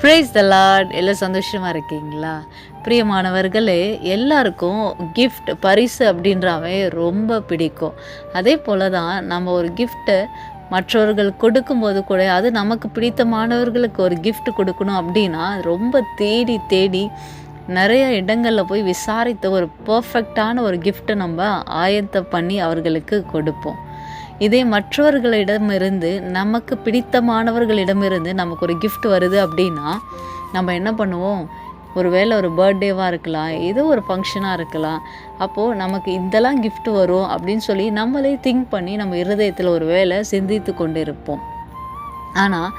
Price த Lord. எல்லாம் சந்தோஷமாக இருக்கீங்களா? பிரியமானவர்களே, எல்லாருக்கும் கிஃப்ட் பரிசு அப்படின்றாவே ரொம்ப பிடிக்கும். அதே போல் தான் நம்ம ஒரு கிஃப்ட்டை மற்றவர்கள் கொடுக்கும்போது கூட அது நமக்கு பிடித்தமானவர்களுக்கு ஒரு கிஃப்ட் கொடுக்கணும் அப்படின்னா ரொம்ப தேடி தேடி நிறைய இடங்களில் போய் விசாரித்த ஒரு பர்ஃபெக்டான ஒரு கிஃப்ட்டை நம்ம ஆயத்தம் பண்ணி அவர்களுக்கு கொடுப்போம். இதே மற்றவர்களிடமிருந்து நமக்கு பிடித்தமானவர்களிடமிருந்து நமக்கு ஒரு கிஃப்ட் வருது அப்படின்னா நம்ம என்ன பண்ணுவோம், ஒரு வேளை ஒரு பர்த்டேவாக இருக்கலாம், ஏதோ ஒரு ஃபங்க்ஷனாக இருக்கலாம். அப்போது நமக்கு இதெல்லாம் கிஃப்ட் வரும் அப்படின்னு சொல்லி நம்மளே திங்க் பண்ணி நம்ம இருதயத்தில் ஒரு வேளை சிந்தித்து கொண்டு இருப்போம். ஆனால்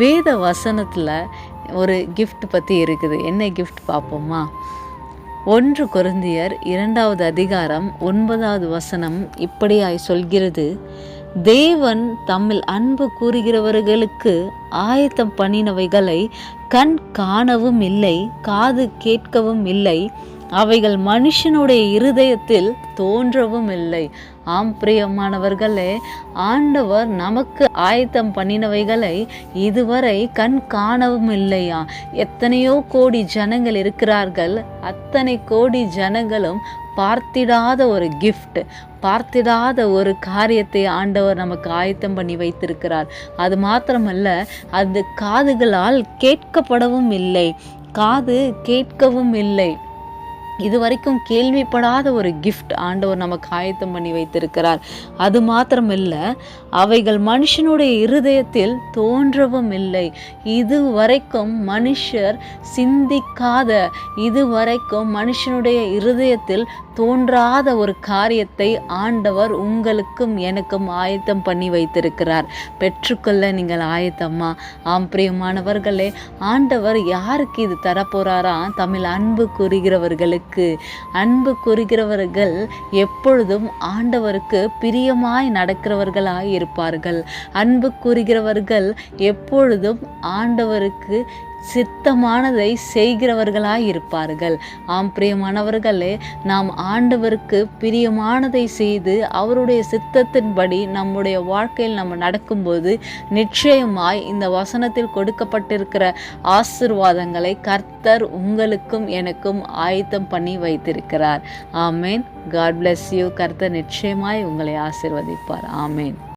வேத வசனத்தில் ஒரு கிஃப்ட் பற்றி இருக்குது. என்ன கிஃப்ட் பார்ப்போமா? 1 கொரிந்தியர் 2வது அதிகாரம் 9வது வசனம் இப்படியாய் சொல்கிறது: தேவன் தம்மில் அன்பு கூறுகிறவர்களுக்கு ஆயத்தம் பண்ணினவைகளை கண் காணவும் இல்லை, காது கேட்கவும் இல்லை, அவைகள் மனுஷனுடைய இருதயத்தில் தோன்றவும் இல்லை. ஆம் பிரியமானவர்களே, ஆண்டவர் நமக்கு ஆயத்தம் பண்ணினவைகளை இதுவரை கண் காணவும் இல்லையா? எத்தனையோ கோடி ஜனங்கள் இருக்கிறார்கள். அத்தனை கோடி ஜனங்களும் பார்த்திடாத ஒரு கிஃப்ட், பார்த்திடாத ஒரு காரியத்தை ஆண்டவர் நமக்கு ஆயத்தம் பண்ணி வைத்திருக்கிறார். அது மாத்திரமல்ல, அது காதுகளால் கேட்கப்படவும் இல்லை, காது கேட்கவும் இல்லை. இதுவரைக்கும் கேள்விப்படாத ஒரு கிஃப்ட் ஆண்டவர் நமக்கு ஆயத்தம் பண்ணி வைத்திருக்கிறார். அது மாத்திரமில்லை, அவைகள் மனுஷனுடைய இருதயத்தில் தோன்றவும் இல்லை. இதுவரைக்கும் மனுஷர் சிந்திக்காத, இதுவரைக்கும் மனுஷனுடைய இருதயத்தில் தோன்றாத ஒரு காரியத்தை ஆண்டவர் உங்களுக்கும் எனக்கும் ஆயத்தம் பண்ணி வைத்திருக்கிறார். பெற்றுக்கொள்ள நீங்கள் ஆயத்தமா? ஆம் பிரியமானவர்களே, ஆண்டவர் யாருக்கு இது தரப்போறாரா? தமிழ் அன்பு கூறுகிறவர்களுக்கு. அன்பு கூறுகிறவர்கள் எப்பொழுதும் ஆண்டவருக்கு பிரியமாய் நடக்கிறவர்களாய் இருப்பார்கள். அன்பு கூறுகிறவர்கள் எப்பொழுதும் ஆண்டவருக்கு சித்தமானதை செய்கிறவர்களாய் இருப்பார்கள். ஆம் பிரியமானவர்களே, நாம் ஆண்டவருக்கு பிரியமானதை செய்து அவருடைய சித்தத்தின்படி நம்முடைய வாழ்க்கையில் நம்ம நடக்கும்போது நிச்சயமாய் இந்த வசனத்தில் கொடுக்கப்பட்டிருக்கிற ஆசீர்வாதங்களை கர்த்தர் உங்களுக்கும் எனக்கும் ஆயத்தம் பண்ணி வைத்திருக்கிறார். ஆமேன். God bless you. கர்த்தர் நிச்சயமாய் உங்களை ஆசீர்வதிப்பார். ஆமேன்.